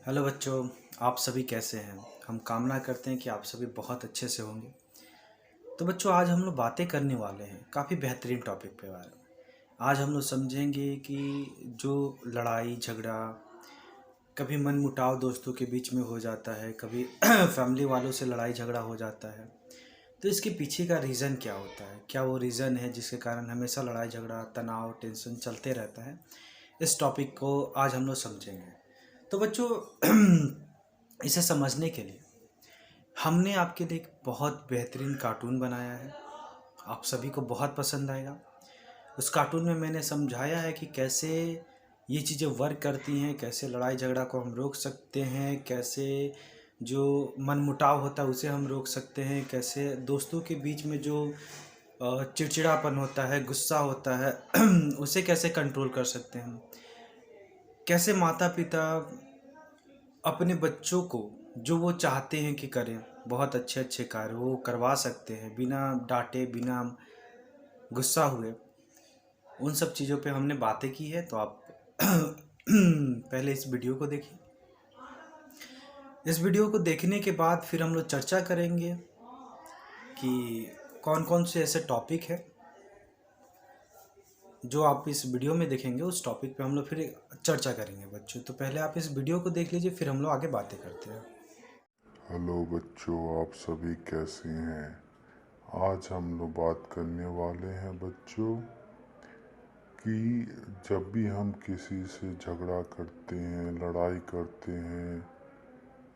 Hello बच्चों। आप सभी कैसे हैं? हम कामना करते हैं कि आप सभी बहुत अच्छे से होंगे। तो बच्चों, आज हम लोग बातें करने वाले हैं काफ़ी बेहतरीन टॉपिक पे बारे में। आज हम लोग समझेंगे कि जो लड़ाई झगड़ा, कभी मनमुटाव दोस्तों के बीच में हो जाता है, कभी फैमिली वालों से लड़ाई झगड़ा हो जाता है, तो इसके पीछे का रीज़न क्या होता है? क्या वो रीज़न है जिसके कारण हमेशा लड़ाई झगड़ा, तनाव, टेंशन चलते रहता है? इस टॉपिक को आज हम लोग समझेंगे। तो बच्चों, इसे समझने के लिए हमने आपके लिए एक बहुत बेहतरीन कार्टून बनाया है। आप सभी को बहुत पसंद आएगा। उस कार्टून में मैंने समझाया है कि कैसे ये चीज़ें वर्क करती हैं, कैसे लड़ाई झगड़ा को हम रोक सकते हैं, कैसे जो मनमुटाव होता है उसे हम रोक सकते हैं, कैसे दोस्तों के बीच में जो चिड़चिड़ापन होता है, गुस्सा होता है उसे कैसे कंट्रोल कर सकते हैं, कैसे माता पिता अपने बच्चों को जो वो चाहते हैं कि करें, बहुत अच्छे अच्छे कार्य वो करवा सकते हैं बिना डांटे, बिना गुस्सा हुए। उन सब चीज़ों पे हमने बातें की है, तो आप पहले इस वीडियो को देखिए। इस वीडियो को देखने के बाद फिर हम लोग चर्चा करेंगे कि कौन कौन से ऐसे टॉपिक है जो आप इस वीडियो में देखेंगे। उस टॉपिक पे हम लोग फिर चर्चा करेंगे बच्चों। तो पहले आप इस वीडियो को देख लीजिए, फिर हम लोग आगे बातें करते हैं। हेलो बच्चों, आप सभी कैसे हैं। आज हम लोग बात करने वाले हैं बच्चों कि जब भी हम किसी से झगड़ा करते हैं, लड़ाई करते हैं,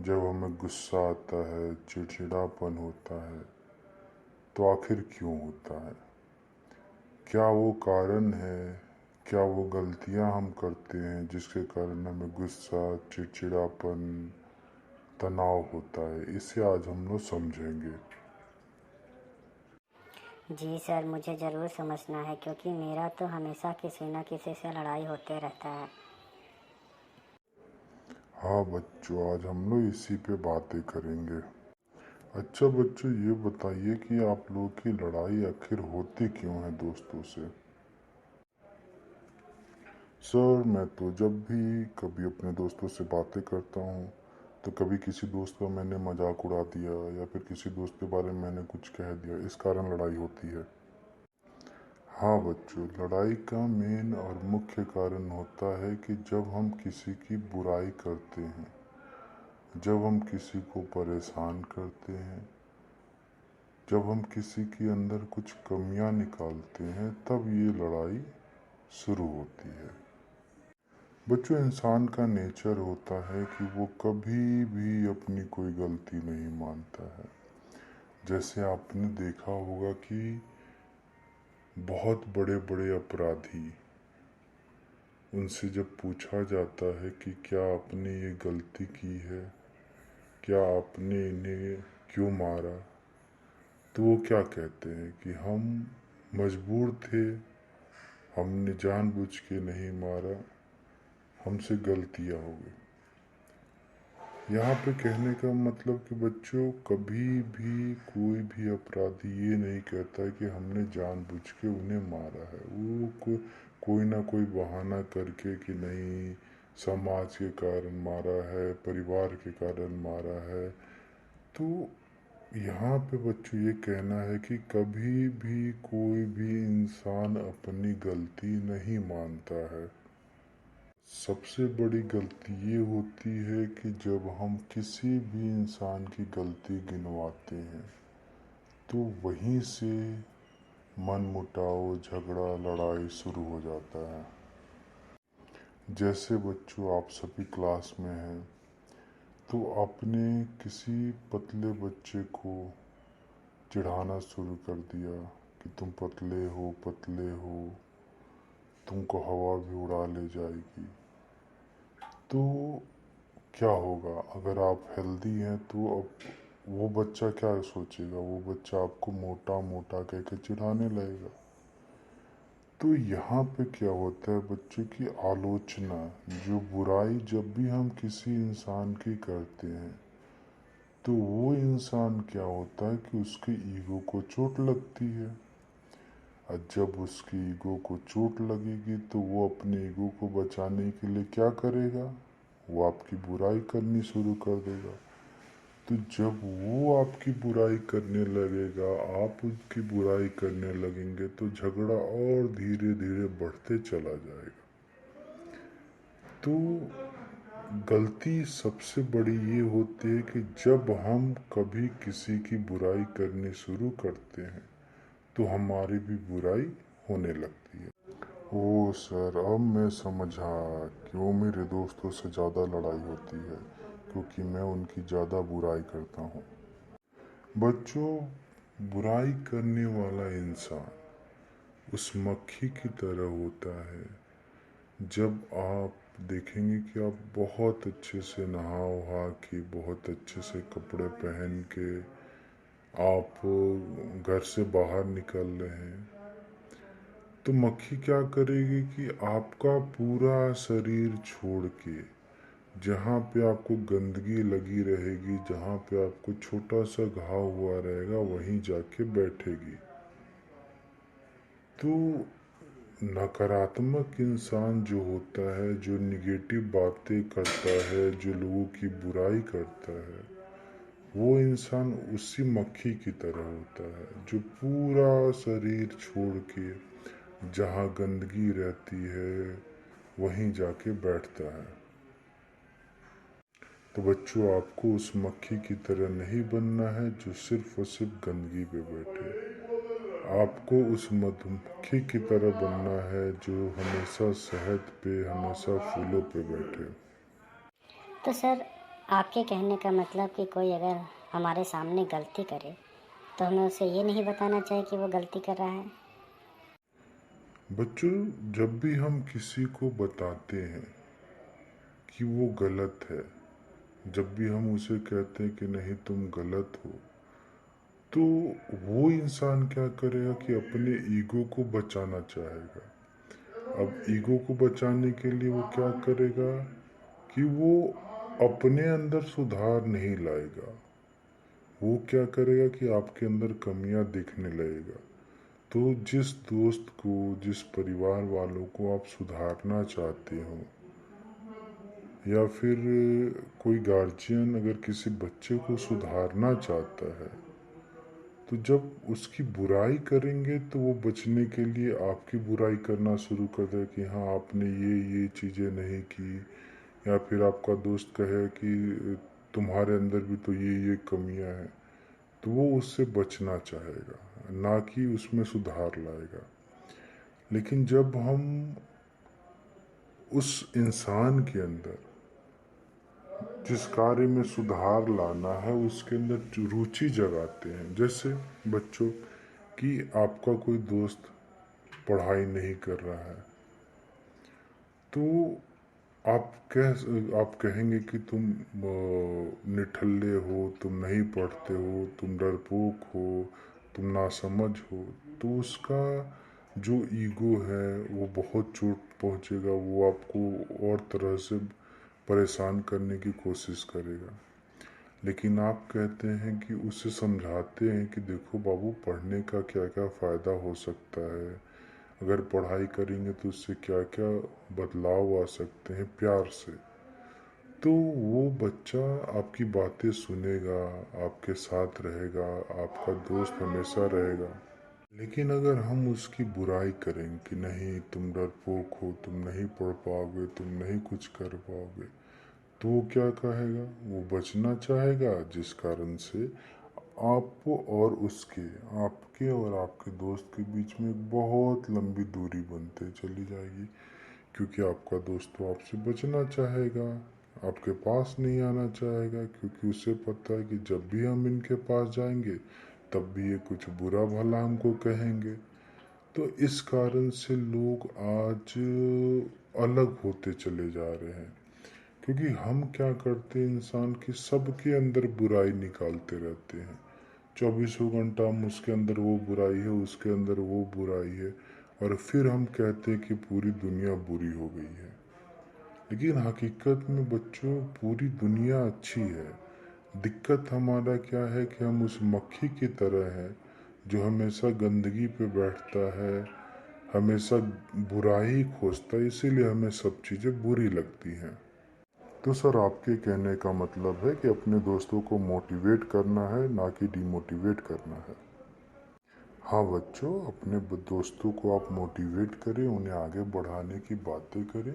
जब हमें गुस्सा आता है, चिड़चिड़ापन होता है, तो आखिर क्यों होता है। क्या वो कारण है, क्या वो गलतियां हम करते हैं जिसके कारण हमें गुस्सा, चिड़चिड़ापन, तनाव होता है। इसे आज हम लोग समझेंगे। जी सर, मुझे ज़रूर समझना है क्योंकि मेरा तो हमेशा किसी न किसी से लड़ाई होते रहता है। हाँ बच्चों, आज हम लोग इसी पे बातें करेंगे। अच्छा बच्चों, ये बताइए कि आप लोगों की लड़ाई आखिर होती क्यों है दोस्तों से। सर, मैं तो जब भी कभी अपने दोस्तों से बातें करता हूँ तो कभी किसी दोस्त का मैंने मजाक उड़ा दिया या फिर किसी दोस्त के बारे में मैंने कुछ कह दिया, इस कारण लड़ाई होती है। हाँ बच्चों, लड़ाई का मेन और मुख्य कारण होता है कि जब हम किसी की बुराई करते हैं, जब हम किसी को परेशान करते हैं, जब हम किसी के अंदर कुछ कमियां निकालते हैं, तब ये लड़ाई शुरू होती है। बच्चों, इंसान का नेचर होता है कि वो कभी भी अपनी कोई गलती नहीं मानता है। जैसे आपने देखा होगा कि बहुत बड़े बड़े अपराधी, उनसे जब पूछा जाता है कि क्या आपने ये गलती की है, क्या आपने इन्हें क्यों मारा, तो वो क्या कहते हैं कि हम मजबूर थे, हमने जानबूझ के नहीं मारा, हमसे गलतियाँ हो गई। यहाँ पे कहने का मतलब कि बच्चों, कभी भी कोई भी अपराधी ये नहीं कहता कि हमने जानबूझ के उन्हें मारा है। वो कोई ना कोई बहाना करके कि नहीं, समाज के कारण मारा है, परिवार के कारण मारा है। तो यहाँ पे बच्चों ये कहना है कि कभी भी कोई भी इंसान अपनी गलती नहीं मानता है। सबसे बड़ी गलती ये होती है कि जब हम किसी भी इंसान की गलती गिनवाते हैं तो वहीं से मनमुटाव, झगड़ा, लड़ाई शुरू हो जाता है। जैसे बच्चों, आप सभी क्लास में हैं तो आपने किसी पतले बच्चे को चिढ़ाना शुरू कर दिया कि तुम पतले हो, पतले हो, तुमको हवा भी उड़ा ले जाएगी। तो क्या होगा, अगर आप हेल्दी हैं तो अब वो बच्चा क्या सोचेगा, वो बच्चा आपको मोटा मोटा कह के चिढ़ाने लगेगा। तो यहाँ पे क्या होता है बच्चों की आलोचना, जो बुराई जब भी हम किसी इंसान की करते हैं तो वो इंसान क्या होता है कि उसके ईगो को चोट लगती है। और जब उसकी ईगो को चोट लगेगी तो वो अपने ईगो को बचाने के लिए क्या करेगा, वो आपकी बुराई करनी शुरू कर देगा। तो जब वो आपकी बुराई करने लगेगा, आप उसकी बुराई करने लगेंगे, तो झगड़ा और धीरे धीरे बढ़ते चला जाएगा। तो गलती सबसे बड़ी ये होती है कि जब हम कभी किसी की बुराई करनी शुरू करते हैं तो हमारी भी बुराई होने लगती है। ओ सर, अब मैं समझा क्यों मेरे दोस्तों से ज़्यादा लड़ाई होती है, क्योंकि मैं उनकी ज़्यादा बुराई करता हूँ। बच्चों, बुराई करने वाला इंसान उस मक्खी की तरह होता है। जब आप देखेंगे कि आप बहुत अच्छे से नहा वहा के, बहुत अच्छे से कपड़े पहन के आप घर से बाहर निकल रहे हैं, तो मक्खी क्या करेगी कि आपका पूरा शरीर छोड़ के, जहाँ पे आपको गंदगी लगी रहेगी, जहाँ पे आपको छोटा सा घाव हुआ रहेगा, वहीं जाके बैठेगी। तो नकारात्मक इंसान जो होता है, जो निगेटिव बातें करता है, जो लोगों की बुराई करता है, वो इंसान उसी मक्खी की तरह होता है जो पूरा शरीर छोड़ के जहाँ गंदगी रहती है वहीं जाके बैठता है। तो बच्चों, आपको उस मक्खी की तरह नहीं बनना है जो सिर्फ और सिर्फ गंदगी पे बैठे। आपको उस मधुमक्खी की तरह बनना है जो हमेशा शहद पे, हमेशा फूलों पे बैठे। तो सर, आपके कहने का मतलब कि कोई अगर हमारे सामने गलती करे तो हमें उसे ये नहीं बताना चाहिए कि वो गलती कर रहा है। बच्चों, जब भी हम किसी को बताते हैं कि वो गलत है, जब भी हम उसे कहते हैं कि नहीं तुम गलत हो, तो वो इंसान क्या करेगा कि अपने ईगो को बचाना चाहेगा। अब ईगो को बचाने के लिए वो क्या करेगा कि वो अपने अंदर सुधार नहीं लाएगा। वो क्या करेगा कि आपके अंदर कमियां दिखने लगेगा। तो जिस दोस्त को, जिस परिवार वालों को आप सुधारना चाहते हो, या फिर कोई गार्जियन अगर किसी बच्चे को सुधारना चाहता है, तो जब उसकी बुराई करेंगे तो वो बचने के लिए आपकी बुराई करना शुरू कर दे कि हाँ आपने ये चीज़ें नहीं की, या फिर आपका दोस्त कहे कि तुम्हारे अंदर भी तो ये कमियां हैं, तो वो उससे बचना चाहेगा, ना कि उसमें सुधार लाएगा। लेकिन जब हम उस इंसान के अंदर जिस कार्य में सुधार लाना है उसके अंदर रुचि जगाते हैं, जैसे बच्चों कि आपका कोई दोस्त पढ़ाई नहीं कर रहा है, तो आप कहेंगे कि तुम निठल्ले हो, तुम नहीं पढ़ते हो, तुम डरपोक हो, तुम नासमझ हो। तो उसका जो ईगो है वो बहुत चोट पहुंचेगा, वो आपको और तरह से परेशान करने की कोशिश करेगा। लेकिन आप कहते हैं कि उसे समझाते हैं कि देखो बाबू, पढ़ने का क्या क्या फ़ायदा हो सकता है, अगर पढ़ाई करेंगे तो उससे क्या क्या बदलाव आ सकते हैं, प्यार से। तो वो बच्चा आपकी बातें सुनेगा, आपके साथ रहेगा, आपका दोस्त हमेशा रहेगा। लेकिन अगर हम उसकी बुराई करें कि नहीं तुम डरपोक हो, तुम नहीं पढ़ पाओगे, तुम नहीं कुछ कर पाओगे, तो वो क्या कहेगा, वो बचना चाहेगा, जिस कारण से आपको और उसके, आपके और आपके दोस्त के बीच में एक बहुत लंबी दूरी बनते चली जाएगी। क्योंकि आपका दोस्त तो आपसे बचना चाहेगा, आपके पास नहीं आना चाहेगा, क्योंकि उसे पता है कि जब भी हम इनके पास जाएंगे तब भी ये कुछ बुरा भला हमको कहेंगे। तो इस कारण से लोग आज अलग होते चले जा रहे हैं, क्योंकि हम क्या करते हैं, इंसान की सबके अंदर बुराई निकालते रहते हैं। 24 घंटा हम उसके अंदर वो बुराई है, उसके अंदर वो बुराई है, और फिर हम कहते हैं कि पूरी दुनिया बुरी हो गई है। लेकिन हकीकत में बच्चों, पूरी दुनिया अच्छी है। दिक्कत हमारा क्या है कि हम उस मक्खी की तरह हैं जो हमेशा गंदगी पे बैठता है, हमेशा बुराई खोजता है, इसीलिए हमें सब चीज़ें बुरी लगती हैं। तो सर आपके कहने का मतलब है कि अपने दोस्तों को मोटिवेट करना है, ना कि डिमोटिवेट करना है। हाँ बच्चों, अपने दोस्तों को आप मोटिवेट करें, उन्हें आगे बढ़ाने की बातें करें।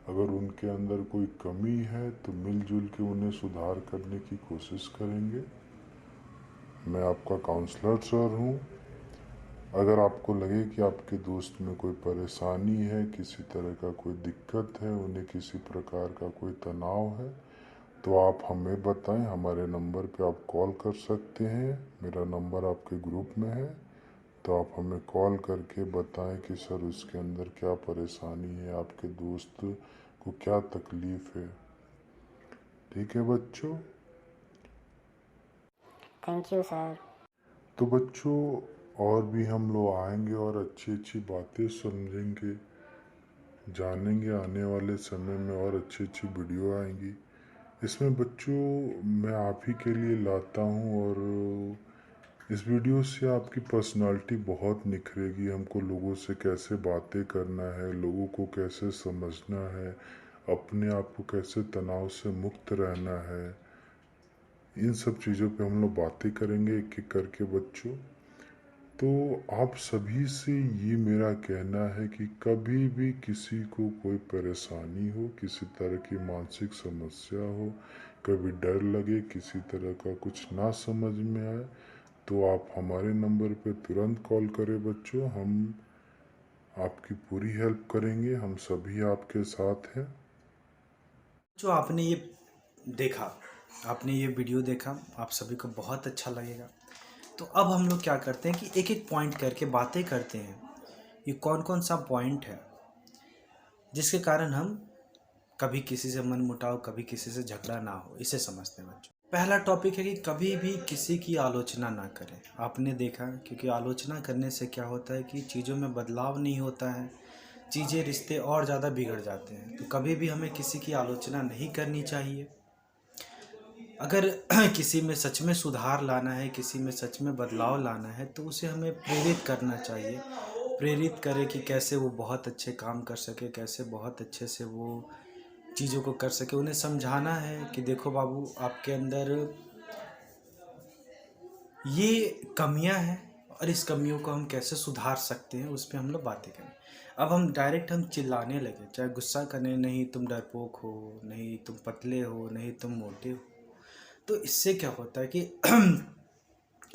अगर उनके अंदर कोई कमी है तो मिलजुल के उन्हें सुधार करने की कोशिश करेंगे। मैं आपका काउंसलर सर हूँ। अगर आपको लगे कि आपके दोस्त में कोई परेशानी है, किसी तरह का कोई दिक्कत है, उन्हें किसी प्रकार का कोई तनाव है, तो आप हमें बताएं। हमारे नंबर पे आप कॉल कर सकते हैं। मेरा नंबर आपके ग्रुप में है, तो आप हमें कॉल करके बताएं कि सर उसके अंदर क्या परेशानी है, आपके दोस्त को क्या तकलीफ़ है। ठीक है बच्चों। Thank you sir. तो बच्चों, और भी हम लोग आएंगे और अच्छी अच्छी बातें समझेंगे, जानेंगे। आने वाले समय में और अच्छी अच्छी वीडियो आएंगी। इसमें बच्चों मैं आप ही के लिए लाता हूँ, और इस वीडियो से आपकी पर्सनालिटी बहुत निखरेगी। हमको लोगों से कैसे बातें करना है, लोगों को कैसे समझना है, अपने आप को कैसे तनाव से मुक्त रहना है, इन सब चीज़ों पे हम लोग बातें करेंगे एक एक करके बच्चों। तो आप सभी से ये मेरा कहना है कि कभी भी किसी को कोई परेशानी हो, किसी तरह की मानसिक समस्या हो, कभी डर लगे, किसी तरह का कुछ ना समझ में आए, तो आप हमारे नंबर पे तुरंत कॉल करें बच्चों। हम आपकी पूरी हेल्प करेंगे, हम सभी आपके साथ हैं। जो आपने ये देखा, आपने ये वीडियो देखा, आप सभी को बहुत अच्छा लगेगा। तो अब हम लोग क्या करते हैं कि एक एक पॉइंट करके बातें करते हैं। ये कौन कौन सा पॉइंट है जिसके कारण हम कभी किसी से मनमुटाव, कभी किसी से झगड़ा ना हो, इसे समझते हैं बच्चों। पहला टॉपिक है कि कभी भी किसी की आलोचना ना करें। आपने देखा, क्योंकि आलोचना करने से क्या होता है कि चीज़ों में बदलाव नहीं होता है, चीज़ें, रिश्ते और ज़्यादा बिगड़ जाते हैं। तो कभी भी हमें किसी की आलोचना नहीं करनी चाहिए। अगर किसी में सच में सुधार लाना है, किसी में सच में बदलाव लाना है, तो उसे हमें प्रेरित करना चाहिए। प्रेरित करें कि कैसे वो बहुत अच्छे काम कर सके, कैसे बहुत अच्छे से वो चीज़ों को कर सके। उन्हें समझाना है कि देखो बाबू, आपके अंदर ये कमियां हैं और इस कमियों को हम कैसे सुधार सकते हैं, उस पर हम लोग बातें करें। अब हम चिल्लाने लगे, चाहे गुस्सा करने, नहीं तुम डरपोक हो, नहीं तुम पतले हो, नहीं तुम मोटे हो, तो इससे क्या होता है कि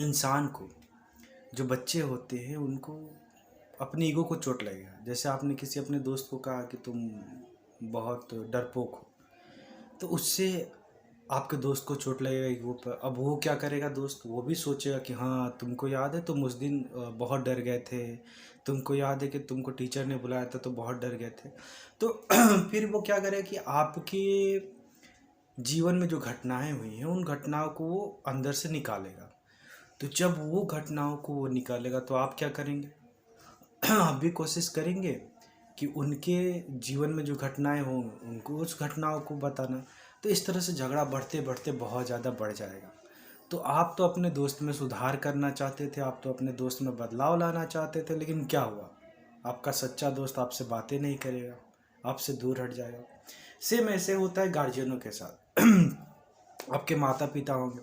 इंसान को, जो बच्चे होते हैं, उनको अपनी ईगो को चोट लगेगा। जैसे आपने किसी अपने दोस्त को कहा कि तुम बहुत डरपोक हो, तो उससे आपके दोस्त को चोट लगेगा ईगो पर। अब वो क्या करेगा दोस्त, वो भी सोचेगा कि हाँ, तुमको याद है तुम उस दिन बहुत डर गए थे, तुमको याद है कि तुमको टीचर ने बुलाया था तो बहुत डर गए थे। तो फिर वो क्या करेगा कि आपके जीवन में जो घटनाएं हुई हैं, उन घटनाओं को वो अंदर से निकालेगा। तो जब वो घटनाओं को वो निकालेगा तो आप क्या करेंगे? आप भी कोशिश करेंगे कि उनके जीवन में जो घटनाएं हों, उनको उस घटनाओं को बताना। तो इस तरह से झगड़ा बढ़ते बढ़ते बहुत ज़्यादा बढ़ जाएगा। तो आप तो अपने दोस्त में सुधार करना चाहते थे, आप तो अपने दोस्त में बदलाव लाना चाहते थे, लेकिन क्या हुआ? आपका सच्चा दोस्त आपसे बातें नहीं करेगा, आपसे दूर हट जाएगा। सेम ऐसे होता है गार्जियनों के साथ। आपके माता पिता होंगे,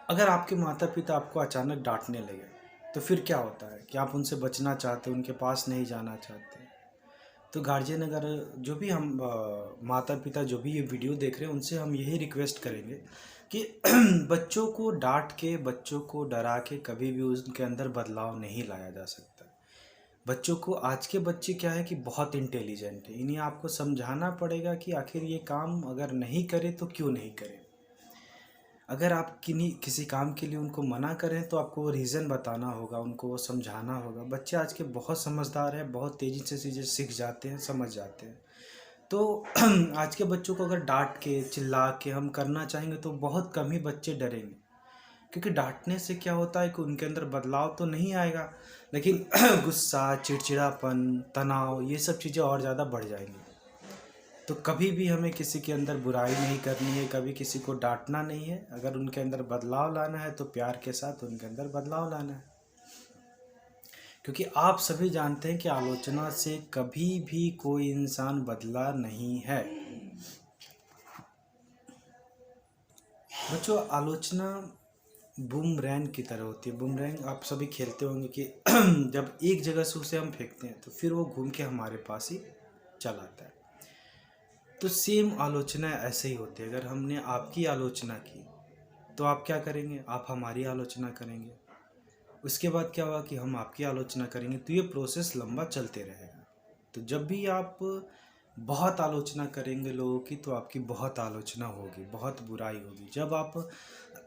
अगर आपके माता पिता आपको अचानक डांटने लगे, तो फिर क्या होता है कि आप उनसे बचना चाहते हो, उनके पास नहीं जाना चाहते। तो गार्जियन, अगर जो भी हम माता पिता जो भी ये वीडियो देख रहे हैं, उनसे हम यही रिक्वेस्ट करेंगे कि बच्चों को डांट के, बच्चों को डरा के कभी भी उनके अंदर बदलाव नहीं लाया जा सकता। बच्चों को, आज के बच्चे क्या है कि बहुत इंटेलिजेंट है, इन्हें आपको समझाना पड़ेगा कि आखिर ये काम अगर नहीं करे तो क्यों नहीं करे। अगर आप किसी काम के लिए उनको मना करें तो आपको वो रीज़न बताना होगा, उनको वो समझाना होगा। बच्चे आज के बहुत समझदार हैं, बहुत तेज़ी से चीज़ें सीख जाते हैं, समझ जाते हैं। तो आज के बच्चों को अगर डांट के, चिल्ला के हम करना चाहेंगे तो बहुत कम ही बच्चे डरेंगे, क्योंकि डांटने से क्या होता है कि उनके अंदर बदलाव तो नहीं आएगा, लेकिन गुस्सा, चिड़चिड़ापन, तनाव, ये सब चीज़ें और ज़्यादा बढ़ जाएंगी। तो कभी भी हमें किसी के अंदर बुराई नहीं करनी है, कभी किसी को डांटना नहीं है। अगर उनके अंदर बदलाव लाना है तो प्यार के साथ उनके अंदर बदलाव लाना है। क्योंकि आप सभी जानते हैं कि आलोचना से कभी भी कोई इंसान बदला नहीं है। बच्चों, आलोचना बूमरैंग की तरह होती है। बूमरैंग आप सभी खेलते होंगे कि जब एक जगह से उसे हम फेंकते हैं तो फिर वो घूम के हमारे पास ही चला आता है। तो सेम आलोचना ऐसे ही होती है। अगर हमने आपकी आलोचना की तो आप क्या करेंगे? आप हमारी आलोचना करेंगे। उसके बाद क्या हुआ कि हम आपकी आलोचना करेंगे, तो ये प्रोसेस लंबा चलते रहेगा। तो जब भी आप बहुत आलोचना करेंगे लोगों की तो आपकी बहुत आलोचना होगी, बहुत बुराई होगी। जब आप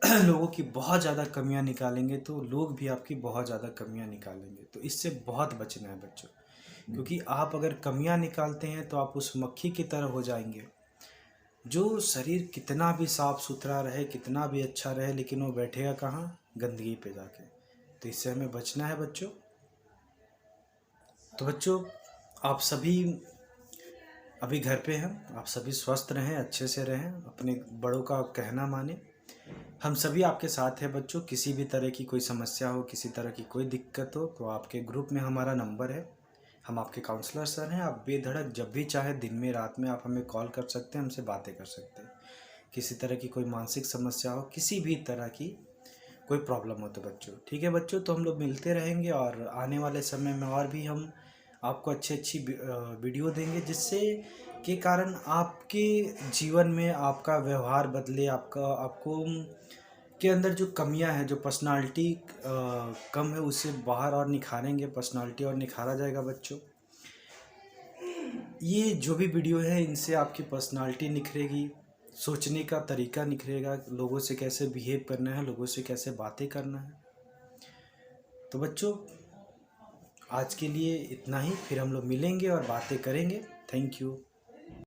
लोगों की बहुत ज़्यादा कमियां निकालेंगे तो लोग भी आपकी बहुत ज़्यादा कमियां निकालेंगे। तो इससे बहुत बचना है बच्चों, क्योंकि आप अगर कमियां निकालते हैं तो आप उस मक्खी की तरह हो जाएंगे। जो शरीर कितना भी साफ सुथरा रहे, कितना भी अच्छा रहे, लेकिन वो बैठेगा कहाँ? गंदगी पे जाके। तो इससे हमें बचना है बच्चों। तो बच्चों, आप सभी अभी घर पे हैं, आप सभी स्वस्थ रहें, अच्छे से रहें, अपने बड़ों का कहना माने। हम सभी आपके साथ हैं बच्चों। किसी भी तरह की कोई समस्या हो, किसी तरह की कोई दिक्कत हो तो आपके ग्रुप में हमारा नंबर है, हम आपके काउंसलर सर हैं। आप बेधड़क जब भी चाहे, दिन में रात में, आप हमें कॉल कर सकते हैं, हमसे बातें कर सकते हैं। किसी तरह की कोई मानसिक समस्या हो, किसी भी तरह की कोई प्रॉब्लम हो तो बच्चों, ठीक है बच्चों। तो हम लोग मिलते रहेंगे और आने वाले समय में और भी हम आपको अच्छी वीडियो देंगे, जिससे के कारण आपके जीवन में आपका व्यवहार बदले, आपको के अंदर जो कमियां हैं, जो पर्सनालिटी कम है, उसे बाहर और निखारेंगे, पर्सनालिटी और निखारा जाएगा बच्चों। ये जो भी वीडियो है इनसे आपकी पर्सनालिटी निखरेगी, सोचने का तरीका निखरेगा, लोगों से कैसे बिहेव करना है, लोगों से कैसे बातें करना है। तो बच्चों, आज के लिए इतना ही, फिर हम लोग मिलेंगे और बातें करेंगे। Thank you.